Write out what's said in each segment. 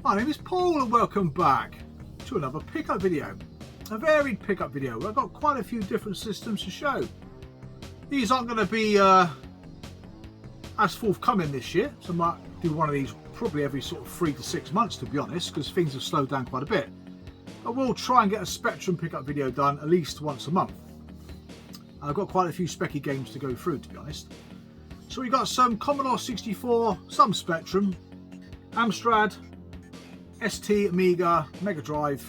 My name is Paul and welcome back to another pickup video. A varied pickup video where I've got quite a few different systems to show. These aren't going to be as forthcoming this year, so I might do one of these probably every sort of 3 to 6 months, to be honest, because things have slowed down quite a bit. I will try and get a Spectrum pickup video done at least once a month. I've got quite a few specky games to go through, to be honest. So we got some Commodore 64, some Spectrum, Amstrad, ST, Amiga, Mega Drive,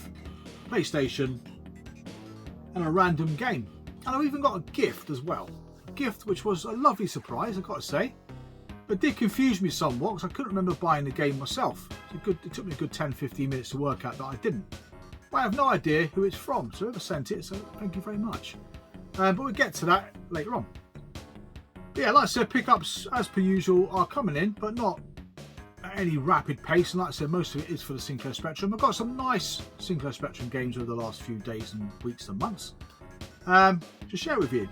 PlayStation, and a random game. And I've even got a gift as well. A gift which was a lovely surprise, I've got to say. But did confuse me somewhat because I couldn't remember buying the game myself. It took me a good 10-15 minutes to work out that I didn't. But I have no idea who it's from, so whoever sent it, so thank you very much. But we'll get to that later on. But yeah, like I said, pickups as per usual are coming in, but not at any rapid pace. And like I said, most of it is for the Sinclair Spectrum. I've got some nice Sinclair Spectrum games over the last few days and weeks and months to share with you.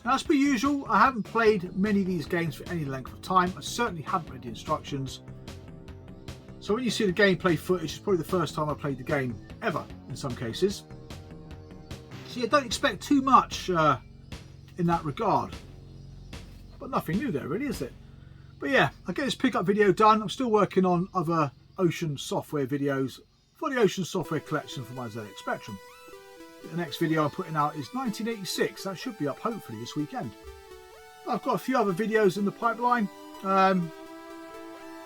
Now, as per usual, I haven't played many of these games for any length of time. I certainly haven't read the instructions. So when you see the gameplay footage, it's probably the first time I played the game ever in some cases. So yeah, don't expect too much in that regard. But nothing new there really, is it? But yeah, I'll get this pickup video done. I'm still working on other Ocean software videos for the Ocean software collection for my ZX Spectrum. The next video I'm putting out is 1986. That should be up hopefully this weekend. I've got a few other videos in the pipeline.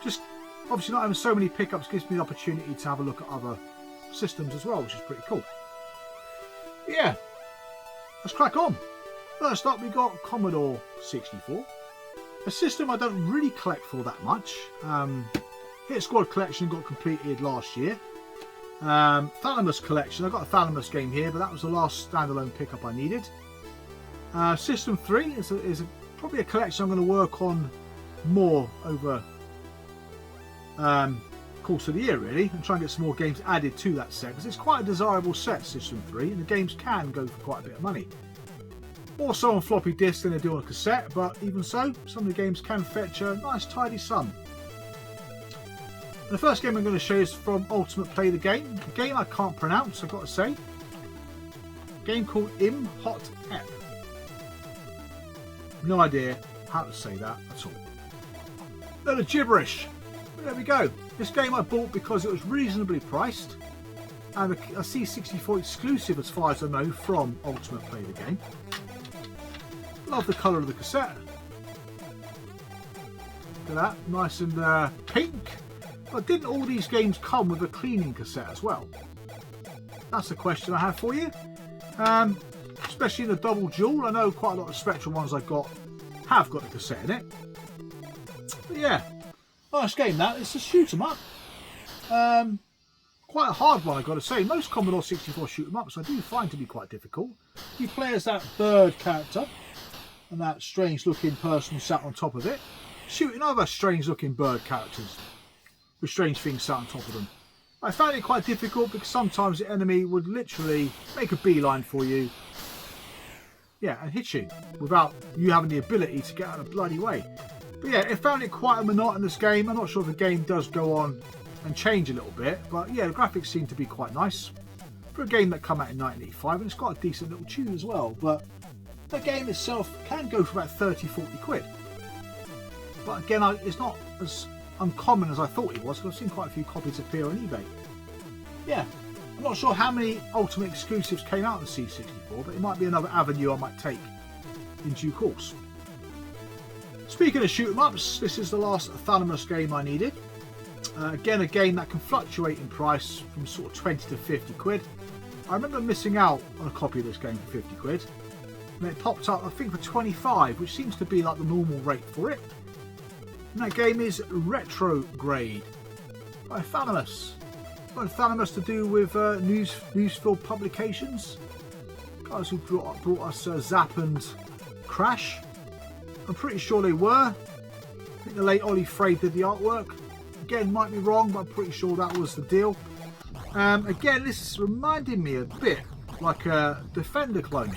Just obviously not having so many pickups gives me the opportunity to have a look at other systems as well, which is pretty cool. But yeah, let's crack on. First up, we got Commodore 64. A system I don't really collect for that much. Hit Squad collection got completed last year. Thalamus collection, I've got a Thalamus game here, but that was the last standalone pickup I needed. System 3 is probably a collection I'm going to work on more over course of the year really, and try and get some more games added to that set, because it's quite a desirable set, System 3, and the games can go for quite a bit of money. More so on floppy disk than they do on a cassette, but even so, some of the games can fetch a nice tidy sum. The first game I'm going to show is from Ultimate Play the Game, a game I can't pronounce, I've got to say. A game called Imhotep. No idea how to say that at all. Load of gibberish. But there we go. This game I bought because it was reasonably priced, and a C64 exclusive as far as I know from Ultimate Play the Game. Love the colour of the cassette. Look at that, nice and pink. But didn't all these games come with a cleaning cassette as well? That's a question I have for you. Especially in the double dual. I know quite a lot of Spectrum ones I've got have got a cassette in it. But yeah, nice game that. It's a shoot 'em up. Quite a hard one, I've got to say. Most Commodore 64 shoot 'em ups I do find to be quite difficult. You play as that bird character and that strange looking person sat on top of it, shooting other strange looking bird characters with strange things sat on top of them. I found it quite difficult because sometimes the enemy would literally make a beeline for you, yeah, and hit you without you having the ability to get out of the bloody way. But yeah, I found it quite a monotonous game. I'm not sure if the game does go on and change a little bit, but yeah, the graphics seem to be quite nice for a game that came out in 1985, and it's got a decent little tune as well. But the game itself can go for about 30-40 quid. But again, it's not as uncommon as I thought it was, because I've seen quite a few copies appear on eBay. Yeah, I'm not sure how many Ultimate exclusives came out on C64, but it might be another avenue I might take in due course. Speaking of shoot 'em ups, this is the last Thalamus game I needed. Again, a game that can fluctuate in price from sort of 20 to 50 quid. I remember missing out on a copy of this game for 50 quid. And it popped up, I think, for 25, which seems to be like the normal rate for it. And that game is Retrograde by Thalamus. Got Thalamus to do with Newsfield Publications. Guys who brought us Zap and Crash. I'm pretty sure they were. I think the late Ollie Frey did the artwork. Again, might be wrong, but I'm pretty sure that was the deal. Again, this is reminding me a bit like a Defender clone.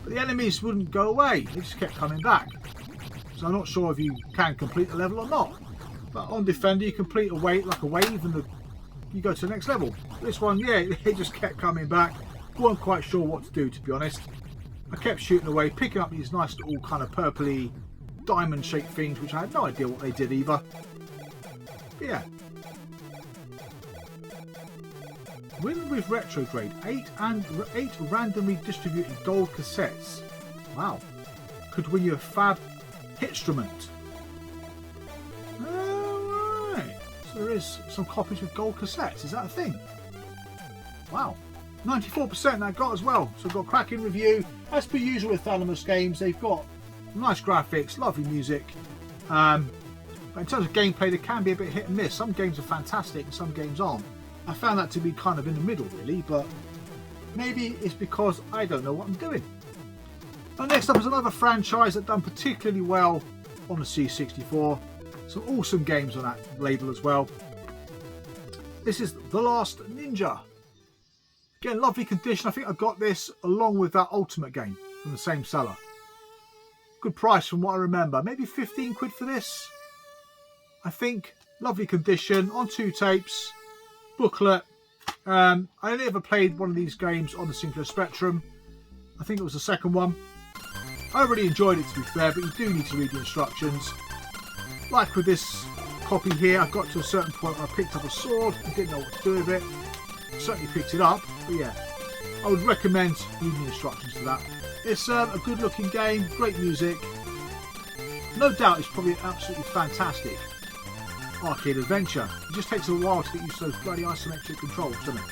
But the enemies wouldn't go away, they just kept coming back. So I'm not sure if you can complete the level or not. But on Defender, you complete a wave like a wave, and you go to the next level. This one, yeah, it just kept coming back. Wasn't quite sure what to do, to be honest. I kept shooting away, picking up these nice little kind of purpley diamond-shaped things, which I had no idea what they did either. But yeah. Win with retrograde. 8 randomly distributed gold cassettes. Wow. Could win you a fab instrument. Alright. So there is some copies with gold cassettes. Is that a thing? Wow. 94% that got as well. So I've got a cracking review. As per usual with Thalamus games, they've got nice graphics, lovely music. But in terms of gameplay, they can be a bit hit and miss. Some games are fantastic and some games aren't. I found that to be kind of in the middle really, but maybe it's because I don't know what I'm doing. And next up is another franchise that done particularly well on the C64. Some awesome games on that label as well. This is The Last Ninja. Again, lovely condition. I think I got this along with that Ultimate game from the same seller. Good price from what I remember. Maybe 15 quid for this, I think. Lovely condition on 2 tapes. Booklet. I only ever played one of these games on the Sinclair Spectrum. I think it was the second one. I really enjoyed it, to be fair, but you do need to read the instructions. Like with this copy here, I got to a certain point where I picked up a sword and didn't know what to do with it. Certainly picked it up, but yeah, I would recommend reading the instructions to that. It's a good looking game, great music. No doubt it's probably an absolutely fantastic arcade adventure. It just takes a while to get used to those bloody isometric controls, doesn't it?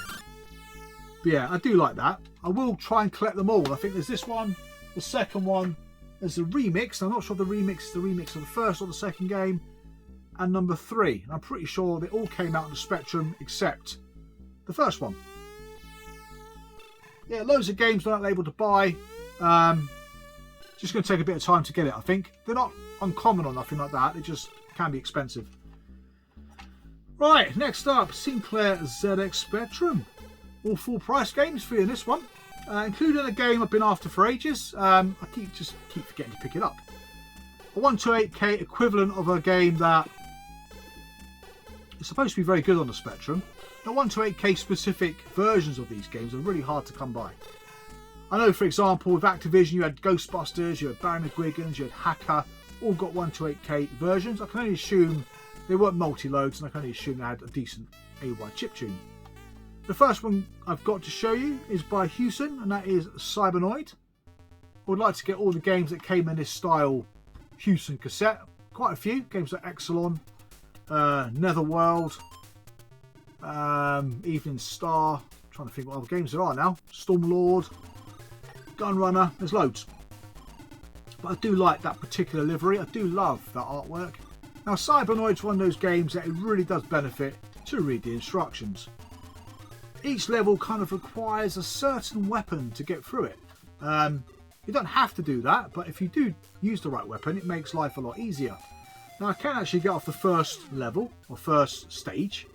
But yeah, I do like that. I will try and collect them all. I think there's this one, the second one, there's the remix. I'm not sure if the remix is the remix of the first or the second game, and number 3. I'm pretty sure they all came out on the Spectrum except the first one. Yeah, loads of games not able to buy. Just going to take a bit of time to get it, I think. They're not uncommon or nothing like that. They just can be expensive. Right, next up, Sinclair ZX Spectrum. All full price games for you in this one, including a game I've been after for ages. I keep forgetting to pick it up. A 128K equivalent of a game that is supposed to be very good on the Spectrum. The 128K specific versions of these games are really hard to come by. I know, for example, with Activision you had Ghostbusters, you had Barry McGuigan's, you had Hacker, all got 128K versions. I can only assume they weren't multi-loads, and I can only assume they had a decent AY chiptune. The first one I've got to show you is by Hewson, and that is Cybernoid. I would like to get all the games that came in this style Hewson cassette. Quite a few games like Exelon, Netherworld, Evening Star. I'm trying to think what other games there are now. Stormlord, Gunrunner. There's loads. But I do like that particular livery. I do love that artwork. Now, Cybernoid's one of those games that it really does benefit to read the instructions. Each level kind of requires a certain weapon to get through it. You don't have to do that, but if you do use the right weapon, it makes life a lot easier. Now, I can actually get off the first level, or first stage,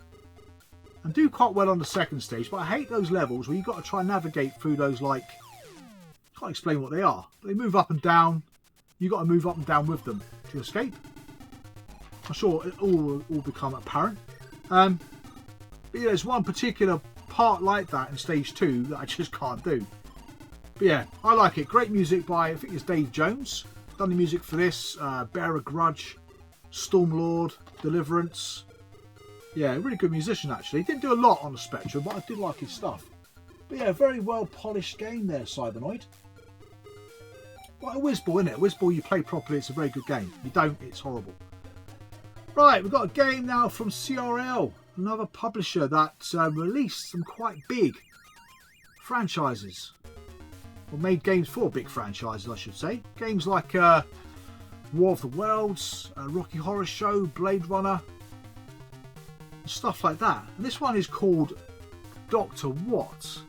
and do quite well on the second stage, but I hate those levels where you've got to try and navigate through those, like, can't explain what they are, but they move up and down. You've got to move up and down with them to escape. I'm sure it all will become apparent. But yeah, there's one particular part like that in stage 2 that I just can't do. But yeah, I like it. Great music by, I think it's Dave Jones. Done the music for this. Bear a Grudge, Stormlord, Deliverance. Yeah, really good musician actually. Didn't do a lot on the Spectrum, but I did like his stuff. But yeah, very well polished game there, Cybernoid. Like a whizball, isn't it? Whizball, you play properly, it's a very good game. You don't, it's horrible. Right, we've got a game now from CRL, another publisher that released some quite big franchises. Or made games for big franchises, I should say. Games like War of the Worlds, Rocky Horror Show, Blade Runner, stuff like that. And this one is called Dr. What.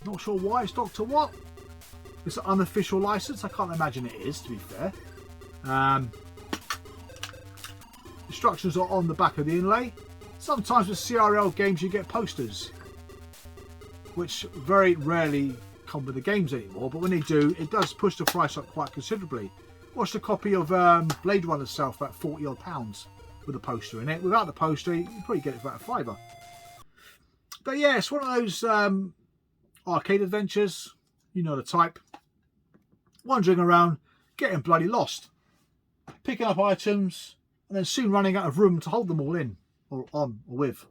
Not sure why it's Dr. What. It's an unofficial license. I can't imagine it is, to be fair. Instructions are on the back of the inlay. Sometimes with CRL games you get posters, which very rarely come with the games anymore, but when they do, it does push the price up quite considerably. Watched a copy of Blade Runner itself at £40 odd. with a poster in it. Without the poster, you probably get it for about a £5. But yeah, it's one of those arcade adventures, you know the type. Wandering around, getting bloody lost, picking up items, and then soon running out of room to hold them all in, or on, or with.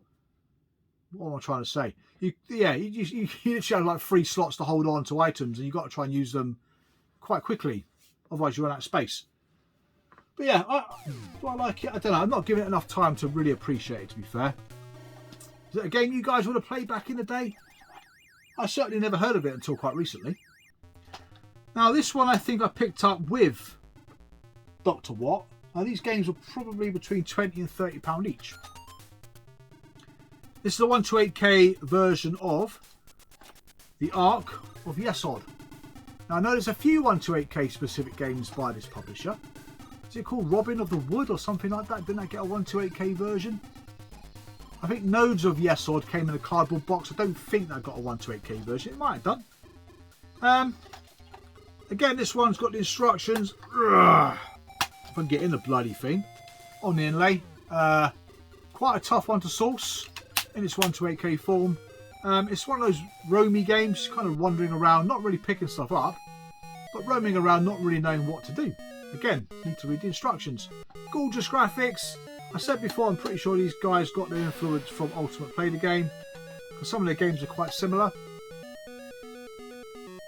What am I trying to say? You literally have like 3 slots to hold on to items, and you've got to try and use them quite quickly, otherwise you run out of space. But yeah, do I like it? I don't know. I'm not giving it enough time to really appreciate it, to be fair. Is it a game you guys would have played back in the day? I certainly never heard of it until quite recently. Now this one I think I picked up with Dr. Watt. Now these games were probably between £20 and £30 each. This is a 128K version of the Ark of Yesod. Now I know there's a few 128K specific games by this publisher. Is it called Robin of the Wood or something like that? Didn't I get a 128K version? I think Nodes of Yesod came in a cardboard box. I don't think that got a 128K version. It might have done. Again, this one's got the instructions. Ugh, if I can get in the bloody thing. On the inlay. Quite a tough one to source in its 128K form. It's one of those roamy games, kind of wandering around, not really picking stuff up, but roaming around, not really knowing what to do. Again, need to read the instructions. Gorgeous graphics. I said before, I'm pretty sure these guys got their influence from Ultimate Play the Game, because some of their games are quite similar.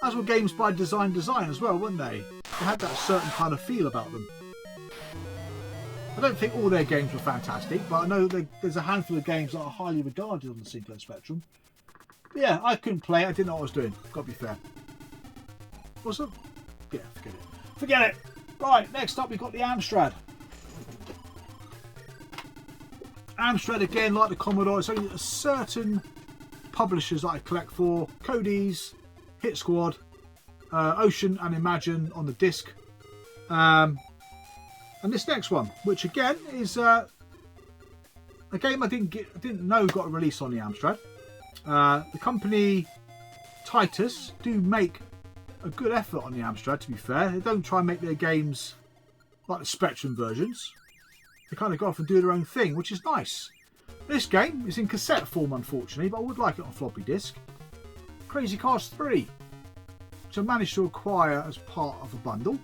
As were games by Design as well, weren't they? They had that certain kind of feel about them. I don't think all their games were fantastic, but I know there's a handful of games that are highly regarded on the Sinclair Spectrum. But yeah, I couldn't play it. I didn't know what I was doing. Got to be fair. What's up? Yeah, forget it. Forget it. Right, next up we've got the Amstrad. Amstrad, again, like the Commodore, it's only certain publishers that I collect for. Cody's, Hit Squad, Ocean and Imagine on the disc. And this next one, which again is a game I didn't know got a release on the Amstrad. The company Titus do make a good effort on the Amstrad, to be fair. They don't try and make their games like the Spectrum versions. They kind of go off and do their own thing, which is nice. This game is in cassette form, unfortunately, but I would like it on floppy disk. Crazy Cars 3, which I managed to acquire as part of a bundle.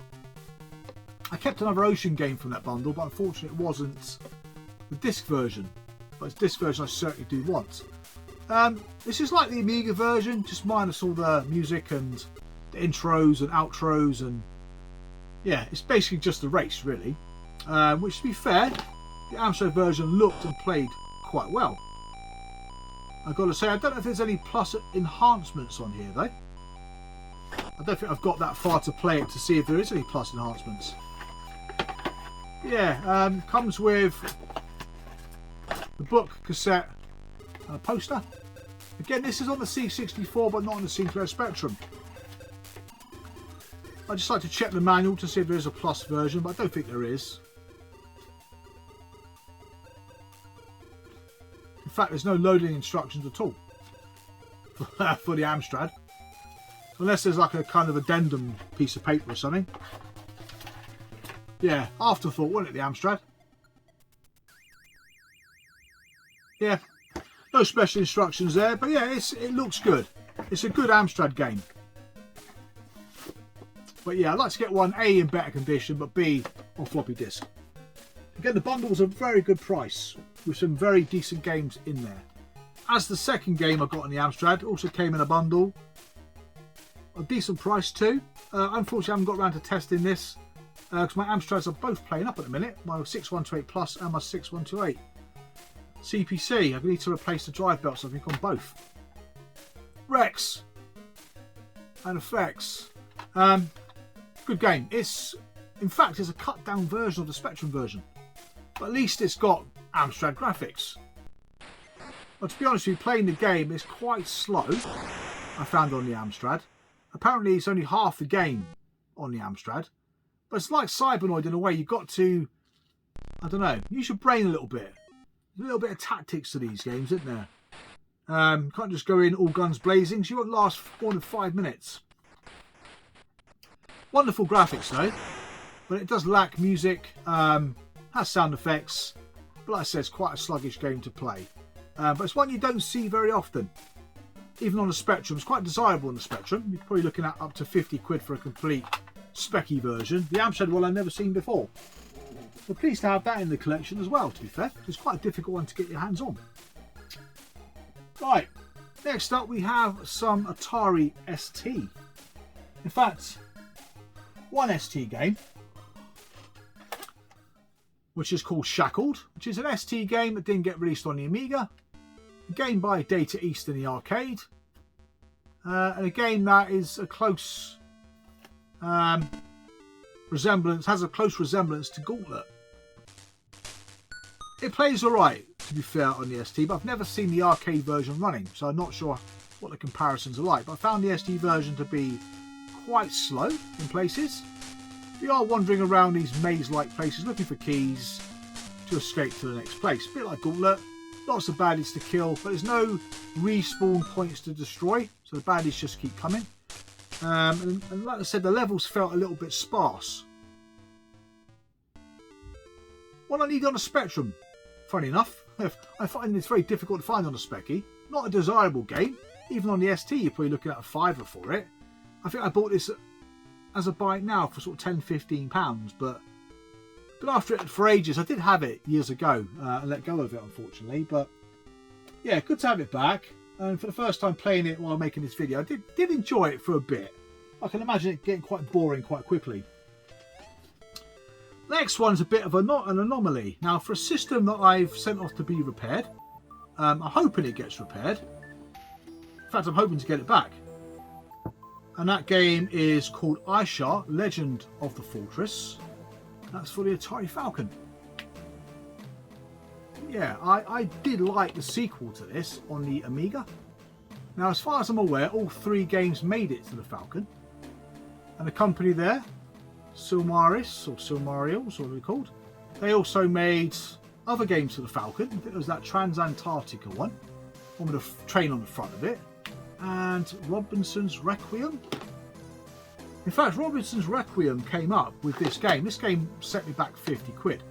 I kept another Ocean game from that bundle, but unfortunately it wasn't the disc version. But it's disc version I certainly do want. This is like the Amiga version, just minus all the music and the intros and outros, and yeah, it's basically just a race, really. Which, to be fair, the Amstrad version looked and played quite well. I've got to say, I don't know if there's any plus enhancements on here though. I don't think I've got that far to play it to see if there is any plus enhancements. Yeah, comes with the book, cassette, and a poster. Again, this is on the C64 but not on the Sinclair Spectrum. I just like to check the manual to see if there is a plus version, but I don't think there is. In fact, there's no loading instructions at all for the Amstrad. Unless there's like a kind of addendum piece of paper or something. Yeah, afterthought, wasn't it, the Amstrad? Yeah, no special instructions there, but yeah, it looks good. It's a good Amstrad game. But yeah, I'd like to get one A in better condition, but B on floppy disk. Again, the bundle was a very good price with some very decent games in there. As the second game I got on the Amstrad, also came in a bundle. A decent price too. Unfortunately, I haven't got around to testing this because my Amstrads are both playing up at the minute. My 6128 Plus and my 6128 CPC. I need to replace the drive belts, I think, on both. Rex and effects. Good game. In fact, it's a cut down version of the Spectrum version, but at least it's got Amstrad graphics. But to be honest with you, playing the game is quite slow. I found on the Amstrad. Apparently, it's only half the game on the Amstrad, but it's like Cybernoid in a way. You've got to, I don't know, use your brain a little bit. There's a little bit of tactics to these games, isn't there? Can't just go in all guns blazing. So you won't last more than 5 minutes. Wonderful graphics though, but it does lack music, has sound effects, But like I said, it's quite a sluggish game to play. But it's one you don't see very often. Even on the Spectrum, it's quite desirable on the Spectrum. You're probably looking at up to 50 quid for a complete specky version. The Amstrad one I've never seen before. We're pleased to have that in the collection as well, to be fair. It's quite a difficult one to get your hands on. Right, next up we have some Atari ST. In fact, one ST game, which is called Shackled, which is an ST game that didn't get released on the Amiga. A game by Data East in the arcade. And a game that is a close resemblance, has a close resemblance to Gauntlet. It plays alright, to be fair, on the ST, but I've never seen the arcade version running, so I'm not sure what the comparisons are like. But I found the ST version to be quite slow in places. You are wandering around these maze-like places looking for keys to escape to the next place. A bit like Gauntlet, lots of baddies to kill, but there's no respawn points to destroy, so the baddies just keep coming. And like I said, the levels felt a little bit sparse. One I need on a Spectrum, funny enough. I find it's very difficult to find on a Specky. Not a desirable game. Even on the ST, you're probably looking at a £5 for it. I think I bought this as a buy now for sort of £10–15, but after it for ages. I did have it years ago and let go of it, unfortunately. But yeah, good to have it back. And for the first time playing it while making this video, I did enjoy it for a bit. I can imagine it getting quite boring quite quickly. Next one's a bit of an anomaly. Now, for a system that I've sent off to be repaired, I'm hoping it gets repaired. In fact, I'm hoping to get it back. And that game is called Ishar, Legend of the Fortress. That's for the Atari Falcon. Yeah, I did like the sequel to this on the Amiga. Now, as far as I'm aware, all 3 games made it to the Falcon. And the company there, Silmaris, or Silmarils, what are they called? They also made other games for the Falcon. I think there was that Trans-Antarctica one with a train on the front of it. And Robinson's Requiem. In fact, Robinson's Requiem came up with this game. This game set me back 50 quid.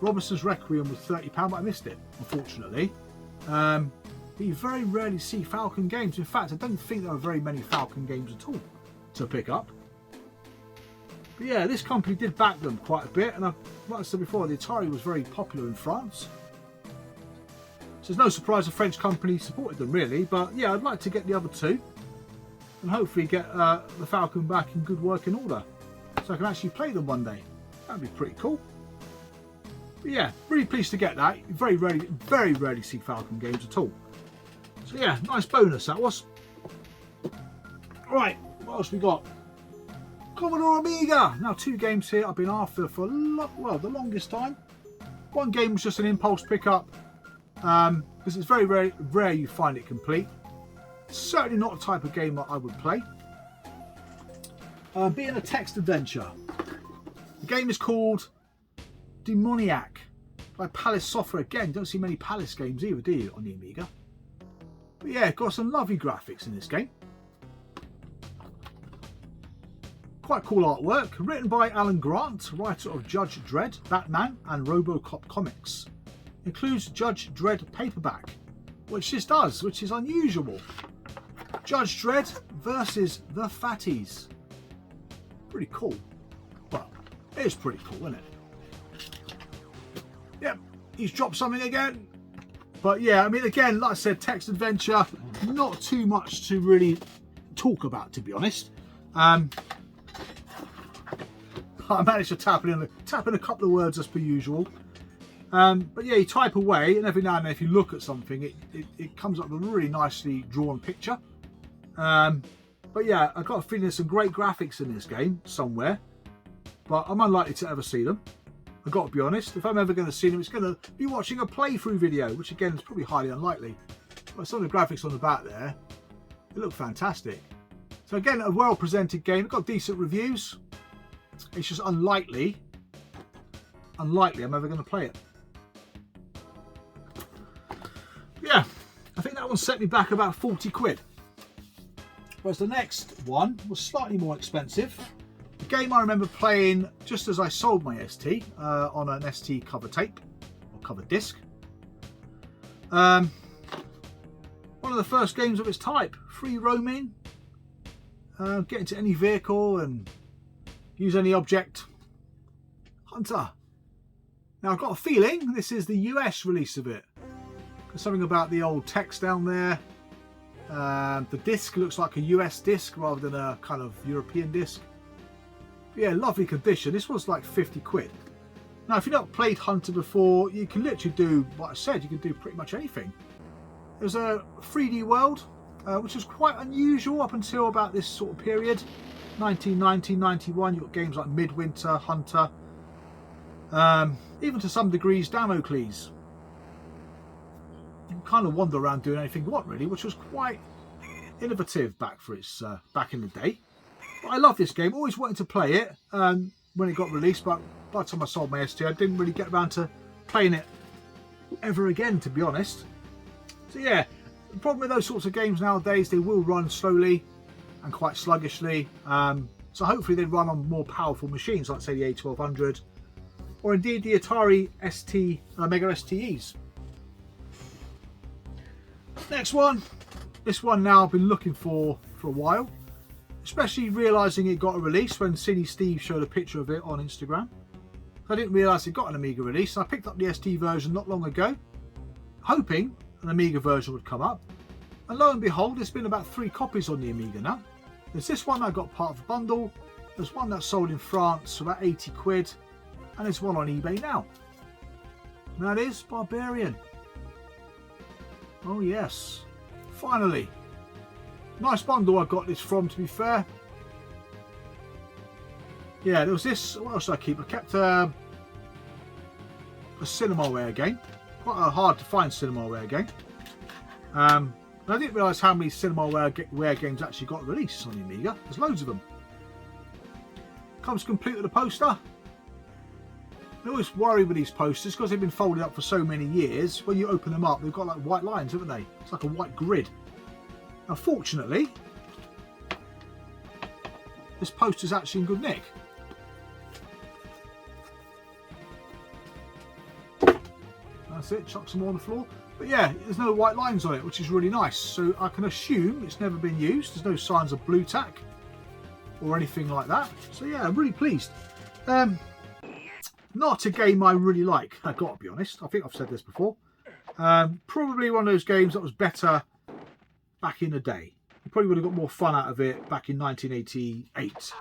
Robinson's Requiem was £30, but I missed it, unfortunately. But you very rarely see Falcon games. In fact, I don't think there are very many Falcon games at all to pick up. But yeah, this company did back them quite a bit. And like I said before, the Atari was very popular in France. So it's no surprise a French company supported them, really. But yeah, I'd like to get the other 2. And hopefully get the Falcon back in good working order. So I can actually play them one day. That'd be pretty cool. But yeah, really pleased to get that. Very rarely see Falcon games at all. So yeah, nice bonus that was. Right, what else we got? Commodore Amiga. Now 2 games here I've been after for the longest time. One game was just an impulse pickup because it's very rare you find it complete. Certainly not the type of game that I would play. Being a text adventure. The game is called Demoniac by Palace Software. Again, don't see many Palace games either, do you, on the Amiga? But yeah, got some lovely graphics in this game. Quite cool artwork. Written by Alan Grant, writer of Judge Dredd, Batman and Robocop comics. Includes Judge Dredd paperback, which this does, which is unusual. Judge Dredd versus the Fatties. Pretty cool. Well, it is pretty cool, isn't it? Yep, he's dropped something again. But yeah, I mean, again, like I said, text adventure, not too much to really talk about, to be honest. I managed to tap in a couple of words as per usual. But yeah, you type away, and every now and then, if you look at something, it comes up with a really nicely drawn picture. But yeah, I've got a feeling there's some great graphics in this game somewhere, but I'm unlikely to ever see them. I've got to be honest. If I'm ever going to see them, it's going to be watching a playthrough video, which again is probably highly unlikely. But some of the graphics on the back there, they look fantastic. So again, a well-presented game. It's got decent reviews. It's just unlikely I'm ever going to play it. Yeah, I think that one set me back about 40 quid. Whereas the next one was slightly more expensive. A game I remember playing just as I sold my ST on an ST cover tape, or hardcover disc. One of the first games of its type, free roaming, get into any vehicle and use any object. Hunter. Now I've got a feeling this is the US release of it. There's something about the old text down there. The disc looks like a US disc rather than a kind of European disc. But yeah, lovely condition. This was like 50 quid. Now if you've not played Hunter before, you can literally do what I said, you can do pretty much anything. There's a 3D world, which is quite unusual up until about this sort of period. 1990, 91, you've got games like Midwinter, Hunter, even to some degrees Damocles. You can kind of wander around doing anything you want really, which was quite innovative back for its back in the day. But I love this game, always wanted to play it when it got released, but by the time I sold my ST I didn't really get around to playing it ever again, to be honest. So yeah, the problem with those sorts of games nowadays, they will run slowly and quite sluggishly. So hopefully they run on more powerful machines, like say the A1200 or indeed the Atari ST Mega STEs. Next one, this one now I've been looking for a while, especially realising it got a release when Silly Steve showed a picture of it on Instagram. I didn't realise it got an Amiga release, and I picked up the ST version not long ago, hoping an Amiga version would come up, and lo and behold, there's been about 3 copies on the Amiga now. There's this one I got part of a bundle, there's one that's sold in France for about 80 quid, and there's one on eBay now. And that is Barbarian. Oh yes, finally. Nice bundle I got this from, to be fair. Yeah, there was this, what else did I keep? I kept a Cinemaware game. Quite a hard to find Cinemaware game. And I didn't realise how many Cinemaware games actually got released on the Amiga. There's loads of them. Comes complete with a poster. I always worry with these posters because they've been folded up for so many years. When you open them up, they've got like white lines, haven't they? It's like a white grid. Now, fortunately, this poster's actually in good nick. That's it, chuck some more on the floor. But yeah, there's no white lines on it, which is really nice. So I can assume it's never been used. There's no signs of blue tack or anything like that. So yeah, I'm really pleased. Not a game I really like, I've got to be honest. I think I've said this before. Probably one of those games that was better back in the day. You probably would have got more fun out of it back in 1988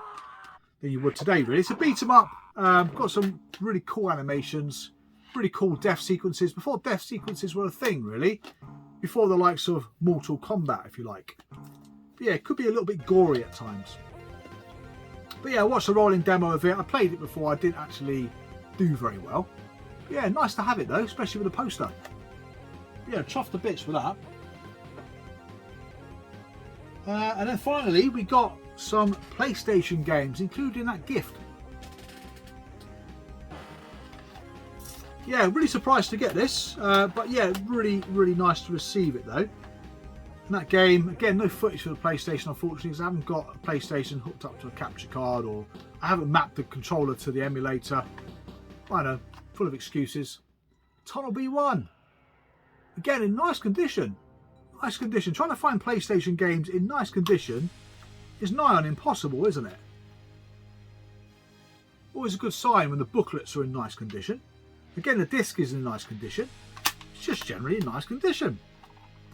than you would today, really. It's a beat 'em up. Got some really cool animations, really cool death sequences. Before death sequences were a thing, really. Before the likes of Mortal Kombat, if you like. But yeah, it could be a little bit gory at times. But yeah, I watched a rolling demo of it. I played it before. I didn't actually do very well. But yeah, nice to have it though, especially with a poster. Yeah, chuffed to bits for that. And then finally, we got some PlayStation games, including that gift. Yeah, really surprised to get this, but yeah, really, really nice to receive it though. And that game, again, no footage for the PlayStation, unfortunately, because I haven't got a PlayStation hooked up to a capture card, or I haven't mapped the controller to the emulator. I know, full of excuses. Tunnel B1. Again, in nice condition. Nice condition. Trying to find PlayStation games in nice condition is nigh on impossible, isn't it? Always a good sign when the booklets are in nice condition. Again, the disc is in nice condition. It's just generally in nice condition.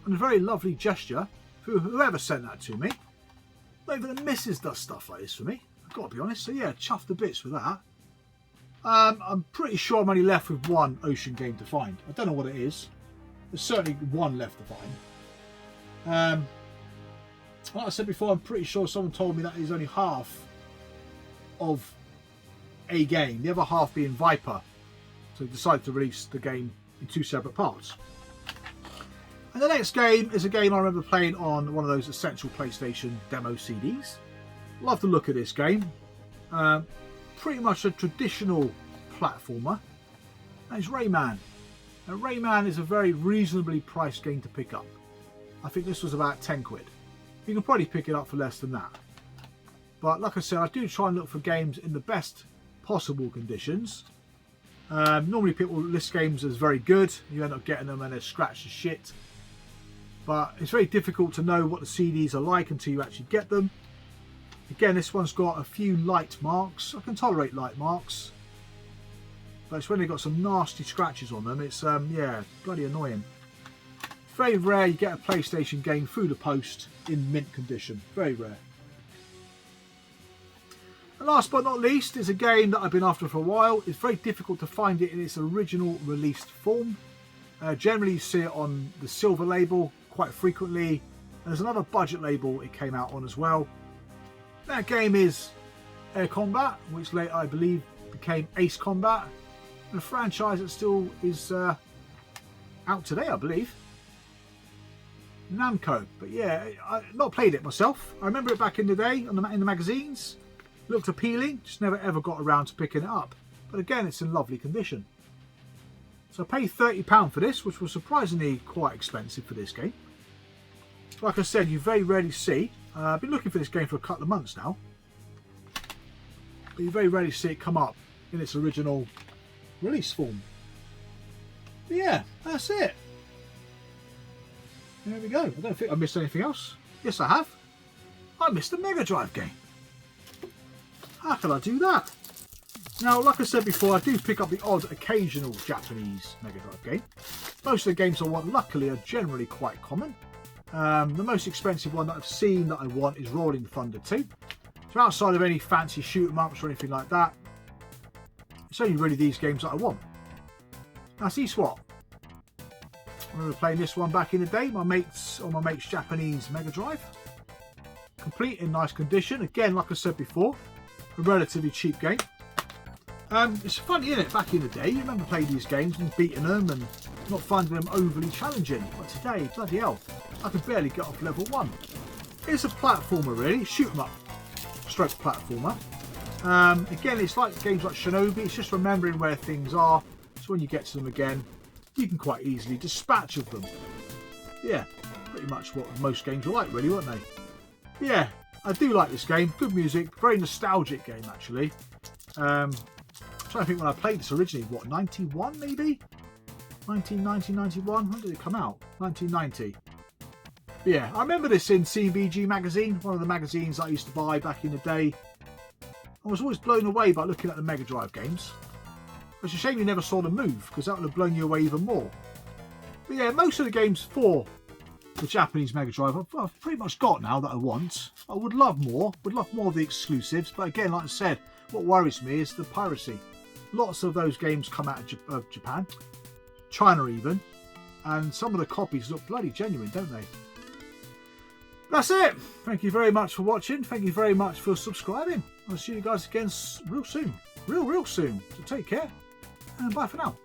And a very lovely gesture for whoever sent that to me. Not even the missus does stuff like this for me, I've got to be honest. So yeah, chuffed to bits with that. I'm pretty sure I'm only left with one Ocean game to find. I don't know what it is. There's certainly one left to find. Like I said before, I'm pretty sure someone told me that is only half of a game, the other half being Viper. So they decided to release the game in 2 separate parts. And the next game is a game I remember playing on one of those essential PlayStation demo CDs. Love the look of this game. Pretty much a traditional platformer. And it's Rayman. Now Rayman is a very reasonably priced game to pick up. I think this was about 10 quid. You can probably pick it up for less than that. But like I said, I do try and look for games in the best possible conditions. Normally people list games as very good. You end up getting them and they're scratched as shit. But it's very difficult to know what the CDs are like until you actually get them. Again, this one's got a few light marks. I can tolerate light marks. But it's when they've got some nasty scratches on them. It's, yeah, bloody annoying. Very rare you get a PlayStation game through the post in mint condition. Very rare. And last but not least is a game that I've been after for a while. It's very difficult to find it in its original released form. Generally you see it on the silver label quite frequently. And there's another budget label it came out on as well. That game is Air Combat, which later I believe became Ace Combat. And a franchise that still is out today, I believe. Namco. But yeah, I've not played it myself. I remember it back in the day in the magazines. Looked appealing, just never ever got around to picking it up. But again, it's in lovely condition. So I paid £30 for this, which was surprisingly quite expensive for this game. Like I said, you very rarely see. I've been looking for this game for a couple of months now. But you very rarely see it come up in its original release form. But yeah, that's it. There we go. I don't think I missed anything else. Yes, I have. I missed a Mega Drive game. How can I do that? Now, like I said before, I do pick up the odd occasional Japanese Mega Drive game. Most of the games I want, luckily, are generally quite common. The most expensive one that I've seen that I want is Rolling Thunder 2. So outside of any fancy shoot 'em ups or anything like that, it's only really these games that I want. Now, see what? I remember playing this one back in the day, my mate's Japanese Mega Drive. Complete in nice condition. Again, like I said before, a relatively cheap game. It's funny, isn't it? Back in the day, you remember playing these games and beating them and not finding them overly challenging. But today, bloody hell, I could barely get off level 1. It's a platformer, really. Shoot 'em up. Stroke platformer. Again, it's like games like Shinobi. It's just remembering where things are. So when you get to them again, you can quite easily dispatch of them. Yeah, pretty much what most games are like, really, weren't they? But yeah, I do like this game. Good music. Very nostalgic game, actually. I'm trying to think when I played this originally. What, 91 maybe? 1990, 91? When did it come out? 1990. But yeah, I remember this in CBG magazine, one of the magazines I used to buy back in the day. I was always blown away by looking at the Mega Drive games. It's a shame you never saw them move, because that would have blown you away even more. But yeah, most of the games for the Japanese Mega Drive I've pretty much got now that I want. I would love more of the exclusives, but again, like I said, what worries me is the piracy. Lots of those games come out of Japan, China even, and some of the copies look bloody genuine, don't they? That's it. Thank you very much for watching. Thank you very much for subscribing. I'll see you guys again real soon. Real soon. So take care and bye for now.